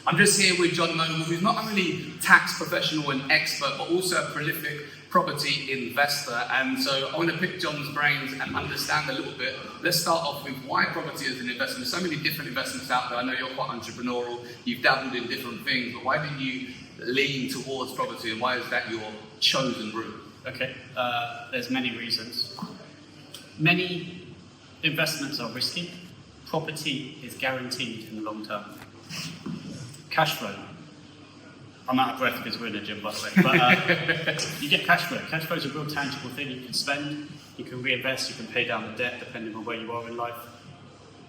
I'm just here with John Noble, who's not only tax professional and expert, but also a prolific property investor. And so I want to pick John's brains and understand a little bit. Let's start off with why property as an investment. There's so many different investments out there. I know you're quite entrepreneurial, you've dabbled in different things, but why did you lean towards property and why is that your chosen route? Okay, there's many reasons. Many investments are risky. Property is guaranteed in the long term. Cash flow. I'm out of breath because we're in a gym, by the way. But you get cash flow. Cash flow is a real tangible thing you can spend, you can reinvest, you can pay down the debt depending on where you are in life.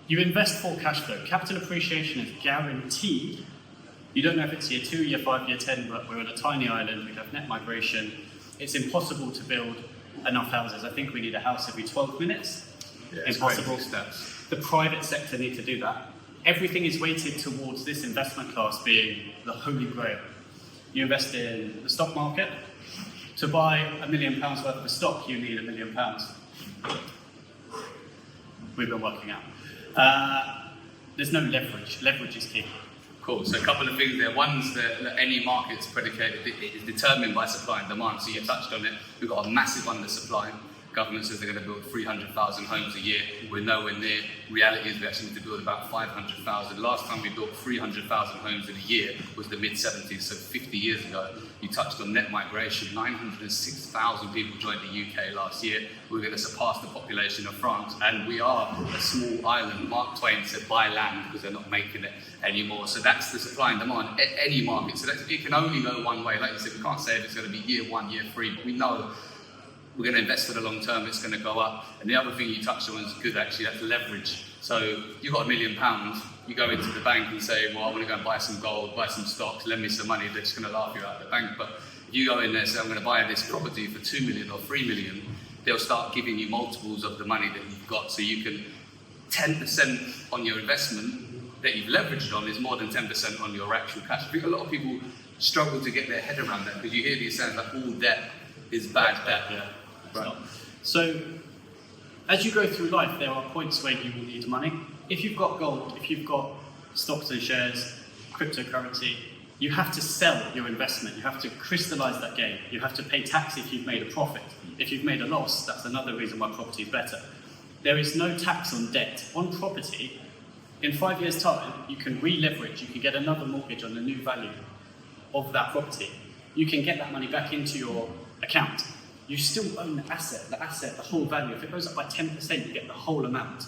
You invest for cash flow. Capital appreciation is guaranteed. You don't know if it's year 2, year 5, year 10, but we're on a tiny island, we have net migration. It's impossible to build enough houses. I think we need a house every 12 minutes. Yeah, impossible steps. The private sector need to do that. Everything is weighted towards this investment class being the holy grail. You invest in the stock market. To buy £1 million worth of stock, you need £1 million. We've been working out. There's no leverage. Leverage is key. Cool, so a couple of things there. One's that any market's predicated, it is determined by supply and demand. So you touched on it, we've got a massive undersupply. Government says they're going to build 300,000 homes a year. We're nowhere near. Reality is we actually need to build about 500,000. Last time we built 300,000 homes in a year was the mid-70s, so 50 years ago. You touched on net migration. 906,000 people joined the UK last year. We're going to surpass the population of France, and we are a small island. Mark Twain said buy land because they're not making it anymore. So that's the supply and demand at any market. So it can only go one way. Like you said, we can't say if it's going to be year 1, year 3, but we know we're going to invest for the long term, it's going to go up. And the other thing you touched on is good actually, that's leverage. So you've got £1 million, you go into the bank and say, well, I want to go and buy some gold, buy some stocks, lend me some money, they're just going to laugh you out of the bank. But if you go in there and say, I'm going to buy this property for 2 million or 3 million, they'll start giving you multiples of the money that you've got. So you can, 10% on your investment that you've leveraged on is more than 10% on your actual cash. I think a lot of people struggle to get their head around that because you hear these sounds like all debt is bad debt. Yeah. Right. So, as you go through life, there are points where you will need money. If you've got gold, if you've got stocks and shares, cryptocurrency, you have to sell your investment. You have to crystallize that gain. You have to pay tax if you've made a profit. If you've made a loss, that's another reason why property is better. There is no tax on debt. On property, in 5 years' time, you can re-leverage. You can get another mortgage on the new value of that property. You can get that money back into your account. You still own the asset, the whole value. If it goes up by 10%, you get the whole amount.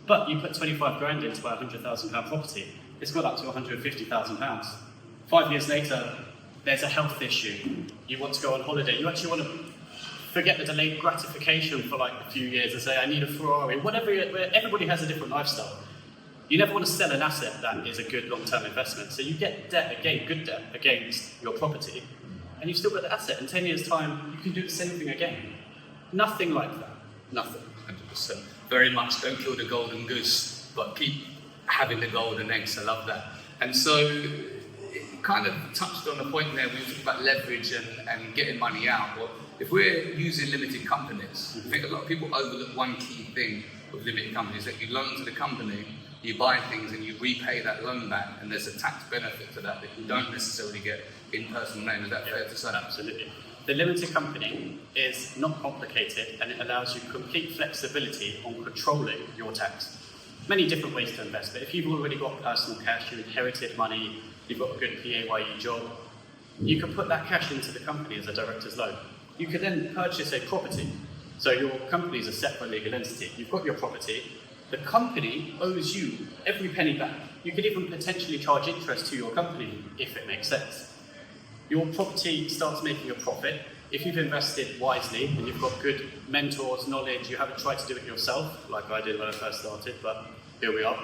But you put 25 grand in to buy a £100,000 property, it's got up to £150,000. 5 years later, there's a health issue. You want to go on holiday. You actually want to forget the delayed gratification for like a few years and say, I need a Ferrari, whatever. Everybody has a different lifestyle. You never want to sell an asset that is a good long-term investment. So you get debt again, good debt against your property, and you've still got the asset. In 10 years' time, you can do the same thing again. Nothing like that. Nothing. 100%. Very much don't kill the golden goose, but keep having the golden eggs. I love that. And so it kind of touched on a point there, we were talking about leverage and getting money out. Well, if we're using limited companies, I think a lot of people overlook one key thing with limited companies, that you loan to the company, you buy things and you repay that loan back, and there's a tax benefit to that you don't necessarily get in personal name. Is that fair to say? Absolutely. The limited company is not complicated, and it allows you complete flexibility on controlling your tax. Many different ways to invest, but if you've already got personal cash, you inherited money, you've got a good PAYE job, you can put that cash into the company as a director's loan. You could then purchase a property. So your company is a separate legal entity. You've got your property. The company owes you every penny back. You could even potentially charge interest to your company if it makes sense. Your property starts making a profit. If you've invested wisely and you've got good mentors, knowledge, you haven't tried to do it yourself, like I did when I first started, but here we are.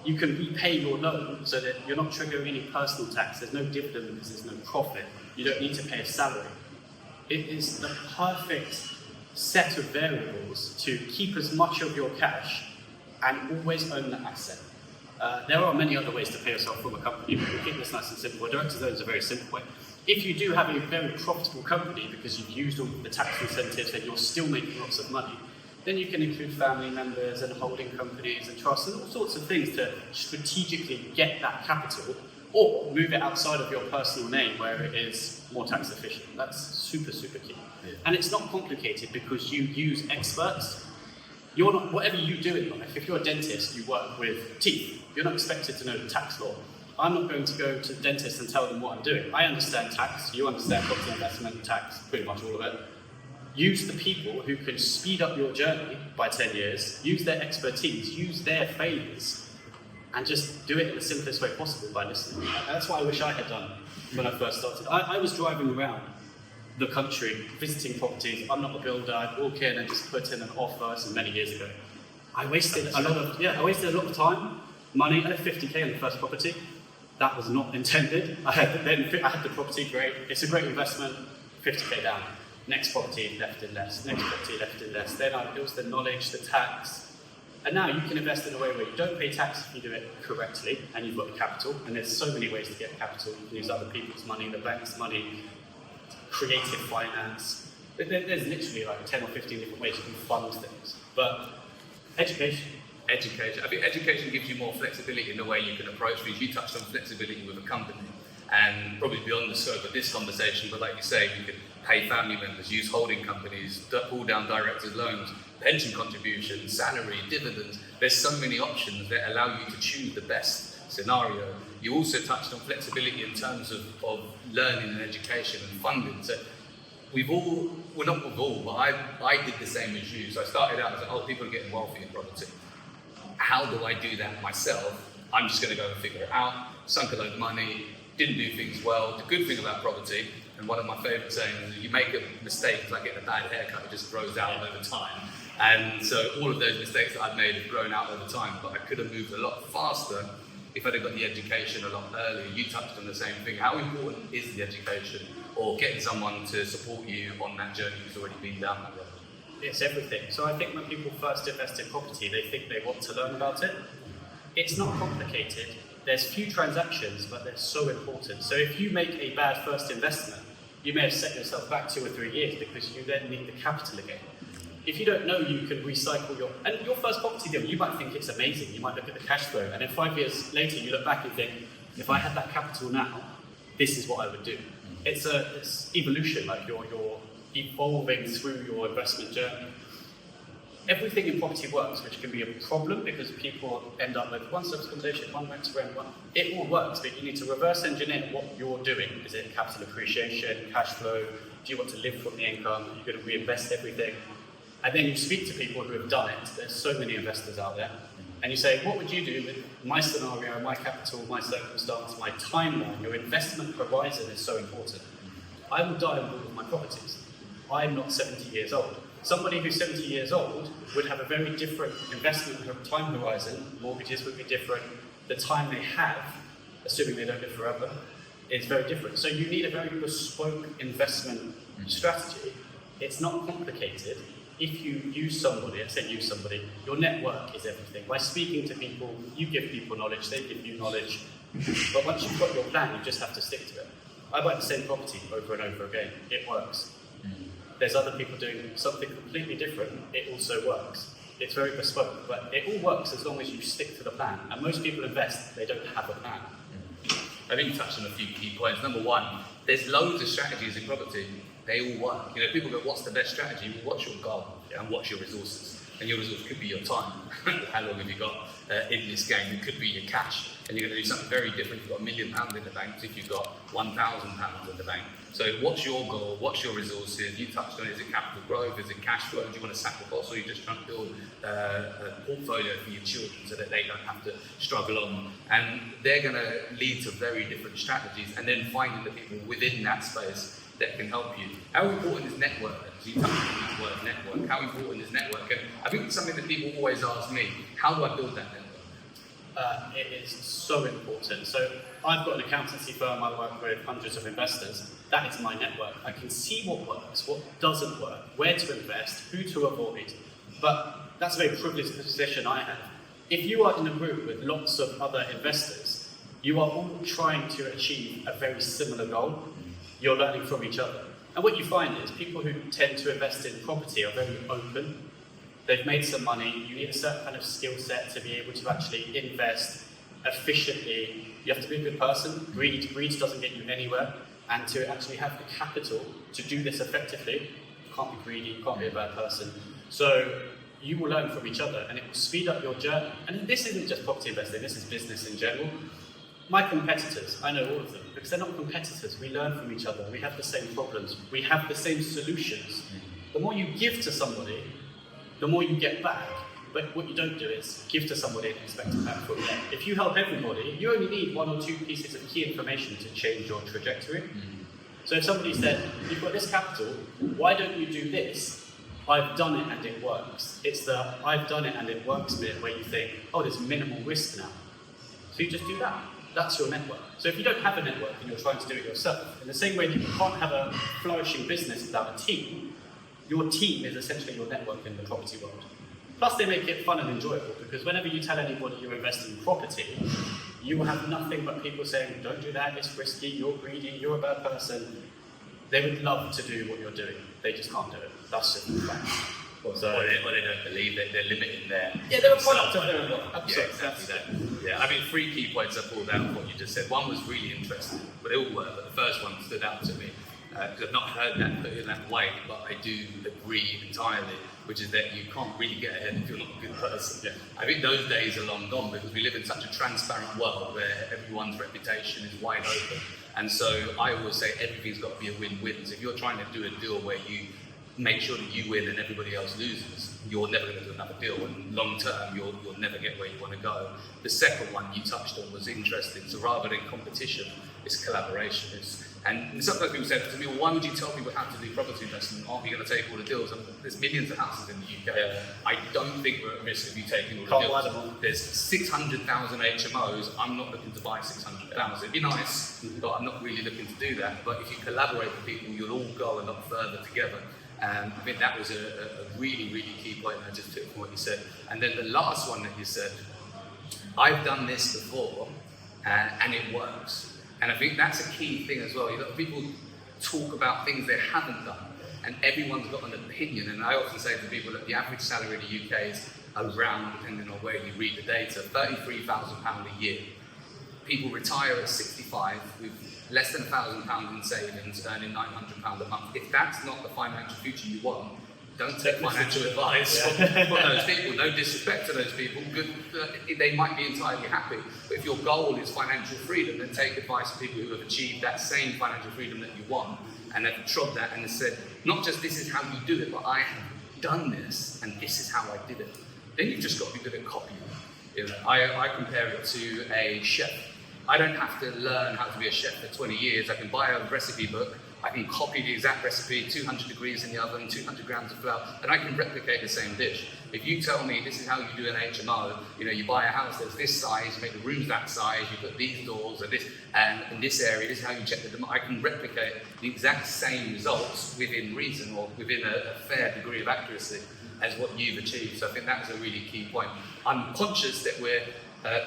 You can repay your loan so that you're not triggering any personal tax. There's no dividend because there's no profit. You don't need to pay a salary. It is the perfect set of variables to keep as much of your cash and always own the asset. There are many other ways to pay yourself from a company, but we'll keep this nice and simple. A director's loan is a very simple way. If you do have a very profitable company because you've used all the tax incentives and you're still making lots of money, then you can include family members and holding companies and trusts and all sorts of things to strategically get that capital or move it outside of your personal name where it is more tax efficient. That's super, super key. Yeah. And it's not complicated because you use experts. You're not, whatever you do in life, if you're a dentist, you work with teeth, you're not expected to know the tax law. I'm not going to go to the dentist and tell them what I'm doing. I understand tax, you understand property investment tax, pretty much all of it. Use the people who can speed up your journey by 10 years, use their expertise, use their failures, and just do it in the simplest way possible by listening. That's what I wish I had done when I first started. I was driving around the country, visiting properties. I'm not a builder, I'd walk in and just put in an offer. This is many years ago. I wasted a lot of time, money. I had 50k on the first property. That was not intended. I had the property, great. It's a great investment, 50k down. Next property, left in less. Next property, left in less. Then it was the knowledge, the tax. And now you can invest in a way where you don't pay tax if you do it correctly and you've got the capital. And there's so many ways to get capital. You can use other people's money, the bank's money, creative finance. There's literally like 10 or 15 different ways you can fund things. But education. Education. I think education gives you more flexibility in the way you can approach things. You touched on flexibility with a company, and probably beyond the scope of this conversation, but like you say, you can pay family members, use holding companies, pull down directors' loans, pension contributions, salary, dividends. There's so many options that allow you to choose the best scenario. You also touched on flexibility in terms of learning and education and funding. So but I did the same as you. So I started out as like, people are getting wealthy in property. How do I do that myself? I'm just going to go and figure it out. Sunk a load of money, didn't do things well. The good thing about property, and one of my favourite sayings, is you make a mistake, it's like getting a bad haircut, it just grows out over time. And so all of those mistakes that I've made have grown out over time, but I could have moved a lot faster if I'd have got the education a lot earlier. You touched on the same thing. How important is the education, or getting someone to support you on that journey who's already been down that road? It's everything. So I think when people first invest in property, they think they want to learn about it. It's not complicated. There's few transactions, but they're so important. So if you make a bad first investment, you may have set yourself back 2 or 3 years because you then need the capital again. If you don't know you can recycle your first property deal, you might think it's amazing. You might look at the cash flow, and then 5 years later you look back and think, if I had that capital now, this is what I would do. It's evolution, like you're evolving through your investment journey. Everything in property works, which can be a problem because people end up with one service accommodation, one rent to rent, one. It all works, but you need to reverse engineer what you're doing. Is it capital appreciation, cash flow? Do you want to live from the income? Are you going to reinvest everything? And then you speak to people who have done it. There's so many investors out there. And you say, what would you do with my scenario, my capital, my circumstance, my timeline? Your investment horizon is so important. I will die on all of my properties. I'm not 70 years old. Somebody who's 70 years old would have a very different investment time horizon. Mortgages would be different. The time they have, assuming they don't live forever, is very different. So you need a very bespoke investment strategy. It's not complicated. If you use somebody, I said use somebody, your network is everything. By speaking to people, you give people knowledge, they give you knowledge. But once you've got your plan, you just have to stick to it. I buy the same property over and over again. It works. There's other people doing something completely different. It also works. It's very bespoke, but it all works as long as you stick to the plan. And most people invest, they don't have a plan. I think you touched on a few key points. Number one, there's loads of strategies in property. They all work. People go, what's the best strategy? Well, what's your goal and what's your resources? And your resource could be your time. How long have you got in this game? It could be your cash. And you're going to do something very different if you've got £1 million in the bank to if you've got £1,000 in the bank. So what's your goal? What's your resources? You touched on, is it capital growth? Is it cash flow? Do you want to sacrifice, or are you just trying to build a portfolio for your children so that they don't have to struggle on? And they're going to lead to very different strategies, and then finding the people within that space that can help you. How important is network? You touched on that word, network. How important is network? And I think it's something that people always ask me, how do I build that network? It is so important. So I've got an accountancy firm, I work with hundreds of investors. That is my network. I can see what works, what doesn't work, where to invest, who to avoid. But that's a very privileged position I have. If you are in a group with lots of other investors, you are all trying to achieve a very similar goal. You're learning from each other. And what you find is people who tend to invest in property are very open. They've made some money. You need a certain kind of skill set to be able to actually invest efficiently, you have to be a good person. Greed doesn't get you anywhere. And to actually have the capital to do this effectively, you can't be greedy, you can't be a bad person. So you will learn from each other and it will speed up your journey. And this isn't just property investing, this is business in general. My competitors, I know all of them, because they're not competitors. We learn from each other, we have the same problems, we have the same solutions. The more you give to somebody, the more you get back. But what you don't do is give to somebody and expect it back from them. If you help everybody, you only need 1 or 2 pieces of key information to change your trajectory. So if somebody said, you've got this capital, why don't you do this? I've done it and it works. It's the I've done it and it works bit where you think, oh, there's minimal risk now. So you just do that. That's your network. So if you don't have a network and you're trying to do it yourself, in the same way that you can't have a flourishing business without a team, your team is essentially your network in the property world. Plus they make it fun and enjoyable, because whenever you tell anybody you're investing in property, you will have nothing but people saying, don't do that, it's risky, you're greedy, you're a bad person. They would love to do what you're doing, they just can't do it. That's just the fact. Or they don't believe that they're limiting their... Yeah, they're a product of their own. Yeah, exactly that. Yeah, I mean, 3 key points I pulled out of what you just said. One was really interesting, but they all were, but the first one stood out to me. Because I've not heard that put in that way, but I do agree entirely, which is that you can't really get ahead if you're not a good person. Yeah. I think those days are long gone, because we live in such a transparent world where everyone's reputation is wide open. And so I always say everything's got to be a win-win. So if you're trying to do a deal where you make sure that you win and everybody else loses, you're never going to do another deal, and long term you'll never get where you want to go. The second one you touched on was interesting. So rather than competition, it's collaboration. And sometimes people say to me, well, why would you tell people how to do property investment? Aren't you going to take all the deals? And there's millions of houses in the UK. Yeah. I don't think we're at risk of you taking all the deals. There's 600,000 HMOs. I'm not looking to buy 600,000. It'd be nice, but I'm not really looking to do that. But if you collaborate with people, you'll all go a lot further together. I think that was a really, really key point I just took from what you said. And then the last one that you said, I've done this before and it works. And I think that's a key thing as well. You know, people talk about things they haven't done, and everyone's got an opinion. And I often say to people that the average salary in the UK is around, depending on where you read the data, £33,000 a year. People retire at 65 with less than £1,000 in savings, earning £900 a month. If that's not the financial future you want, don't take financial advice from those people. No disrespect to those people. Good, they might be entirely happy. But if your goal is financial freedom, then take advice from people who have achieved that same financial freedom that you want, and have trod that and have said, not just this is how you do it, but I have done this and this is how I did it. Then you've just got to be good at copying. You know, I compare it to a chef. I don't have to learn how to be a chef for 20 years. I can buy a recipe book, I can copy the exact recipe, 200 degrees in the oven, 200 grams of flour, and I can replicate the same dish. If you tell me this is how you do an HMO, you know, you buy a house that's this size, you make the rooms that size, you put these doors and in this area, this is how you check the demand. I can replicate the exact same results within reason, or within a fair degree of accuracy as what you've achieved. So I think that's a really key point. I'm conscious that we're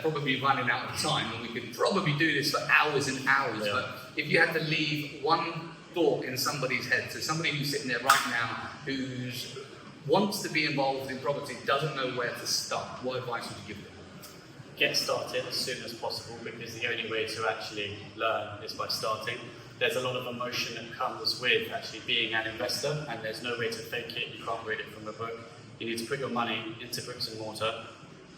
probably running out of time, and we could probably do this for hours and hours, yeah. But if you had to leave one thought in somebody's head, so somebody who's sitting there right now who wants to be involved in property, doesn't know where to start, what advice would you give them? Get started as soon as possible, because the only way to actually learn is by starting. There's a lot of emotion that comes with actually being an investor, and there's no way to fake it. You can't read it from a book. You need to put your money into bricks and mortar,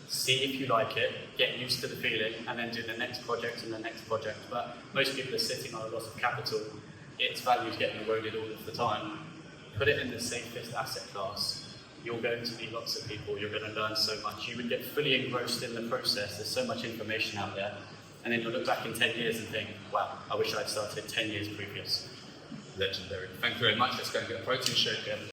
see if you like it, get used to the feeling, and then do the next project and the next project. But most people are sitting on a lot of capital. Its value is getting eroded all of the time. Put it in the safest asset class. You're going to meet lots of people. You're going to learn so much. You would get fully engrossed in the process. There's so much information out there. And then you'll look back in 10 years and think, wow, I wish I'd started 10 years previous. Legendary. Thank you very much. Let's go and get a protein shake.